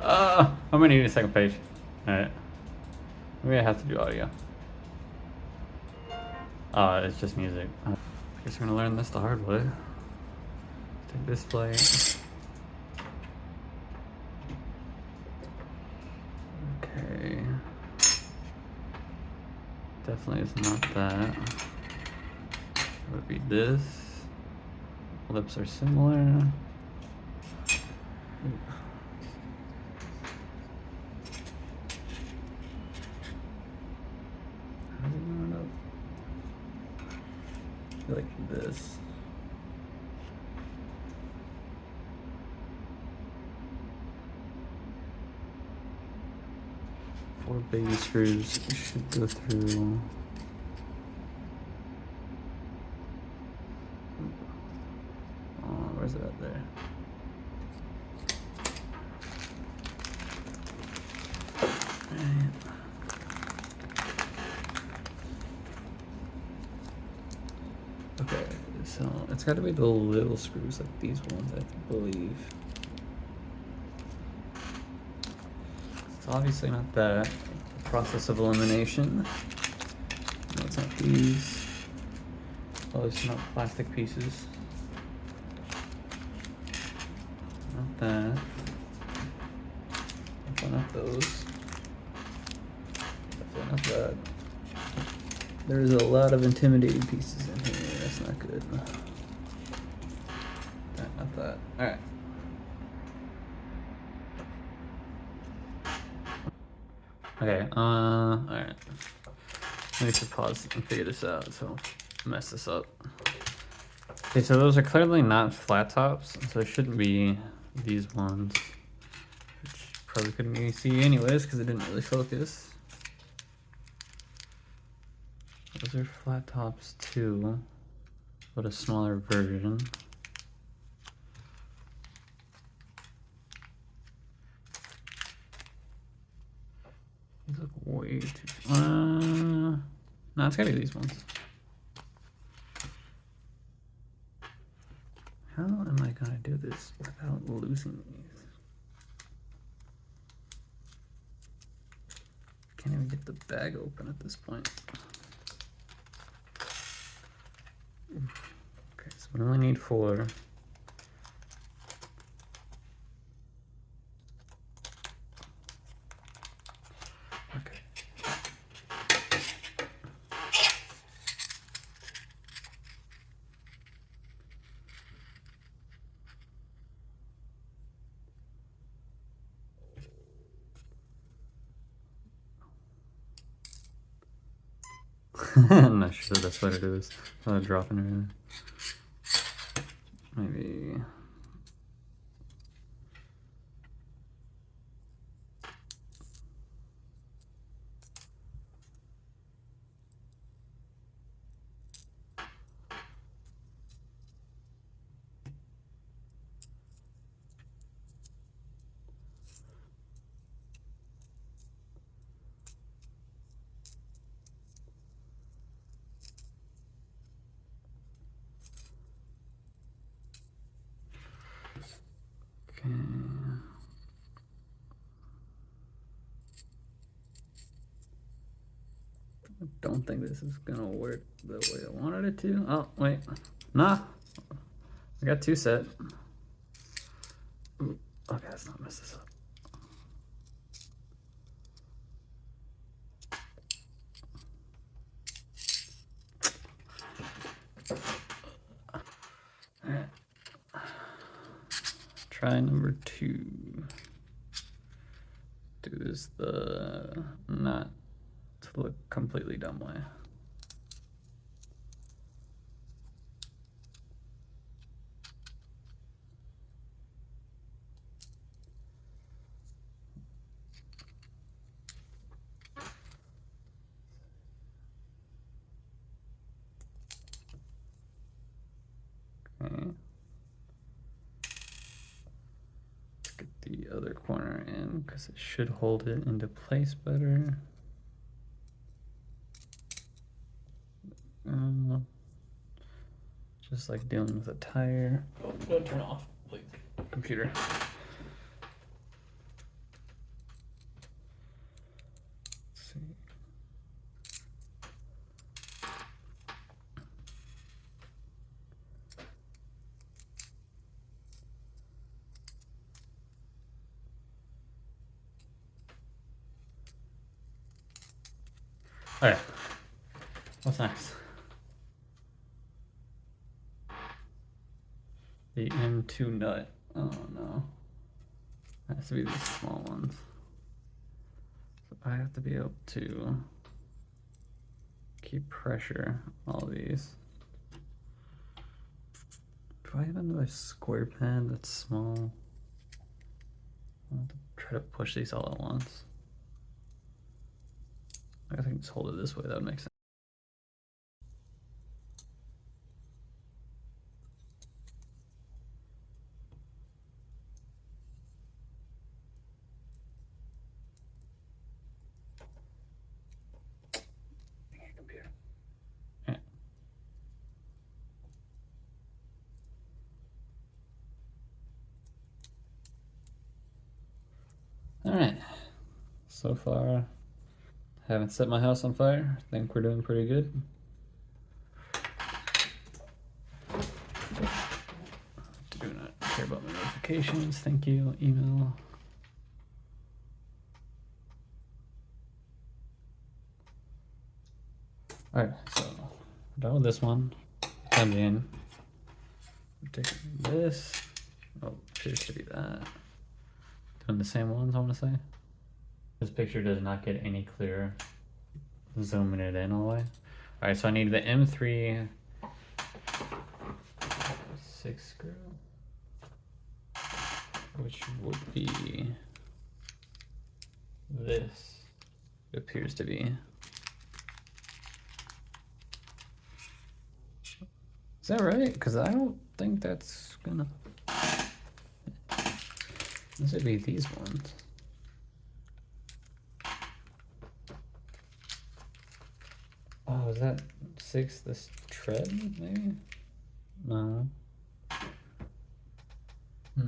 I'm gonna need a second page. Alright. Maybe I have to do audio. It's just music. I guess we're gonna learn this the hard way. Take display. Okay. Definitely is not that. It would be this. Lips are similar. Like this. Four baby screws should go through. Where's it at there? Right. Okay, so it's got to be the little screws like these ones, I believe. It's obviously not that. Process of elimination. No, it's not these. Oh, it's not plastic pieces. Not that. Definitely not those. Definitely not that. There's a lot of intimidating pieces in here. That's not good. Not that. Alright. Okay, alright. Maybe I should pause and figure this out, so mess this up. Okay, so those are clearly not flat tops, so it shouldn't be these ones. Which probably couldn't really see anyways, because it didn't really focus. Those are flat tops too, but a smaller version. These look way too... no, it's gotta be these ones. How am I gonna do this without losing these? Can't even get the bag open at this point. Okay, so we only need 4. Okay. I'm not sure that's what it is. Dropping it in. Maybe. Okay. I don't think this is gonna work the way I wanted it to. Oh, wait. Nah. I got 2 set. Ooh, okay, let's not mess this up. Alright. Try number 2. Do this the not to look completely dumb way. Okay. Let's get the other corner in because it should hold it into place better. Just like dealing with a tire. Oh, don't turn off, please, computer. Alright. What's next? The M2 nut. Oh no. It has to be these small ones. So I have to be able to keep pressure on all these. Do I have another square pen that's small? I'll have to try to push these all at once. I guess I can just hold it this way, that would make sense. Alright, so far haven't set my house on fire. I think we're doing pretty good. Do not care about my notifications, thank you, email. Alright, so we're done with this one. Come in. We're taking this. Oh, appears to be that. Doing the same ones, I want to say. This picture does not get any clearer. Zooming it in all the way. Alright, so I need the M3 6 screw, which would be this. It appears to be. Is that right? Because I don't think that's gonna. This would be these ones. Oh, is that 6 this tread, maybe? No. So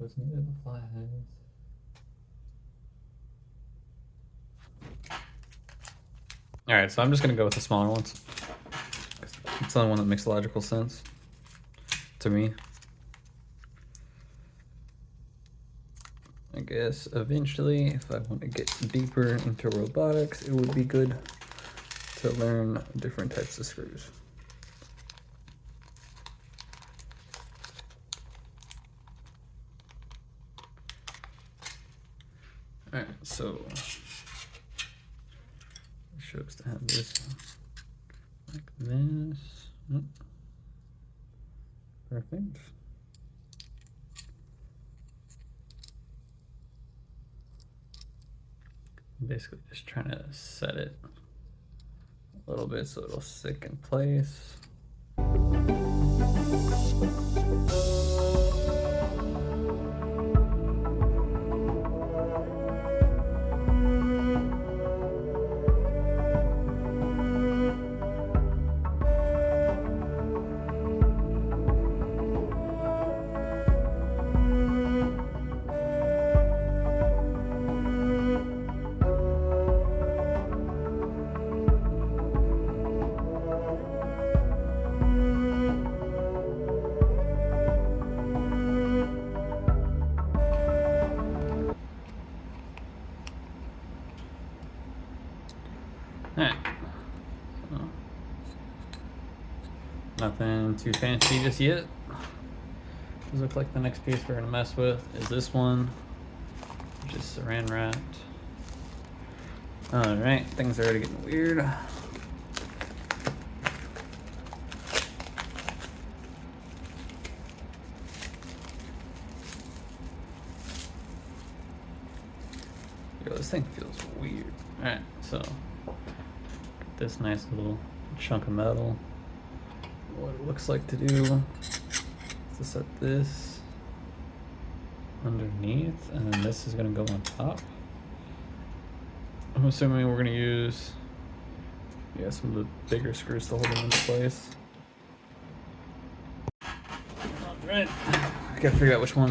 it's neither the flatheads. Alright, so I'm just gonna go with the smaller ones. It's the only one that makes logical sense to me. I guess eventually, if I want to get deeper into robotics, it would be good to learn different types of screws. Alright, so shows to have this like this. Oh. Perfect. Basically just trying to set it a little bit so it'll stick in place. Alright, so, nothing too fancy just yet. This looks like the next piece we're gonna mess with is this one, which is saran wrapped. Alright, things are already getting weird. Yo, this thing feels weird. Alright, so this nice little chunk of metal. What it looks like to do is to set this underneath, and then this is going to go on top. I'm assuming we're going to use some of the bigger screws to hold them into place. Alright, I gotta figure out which one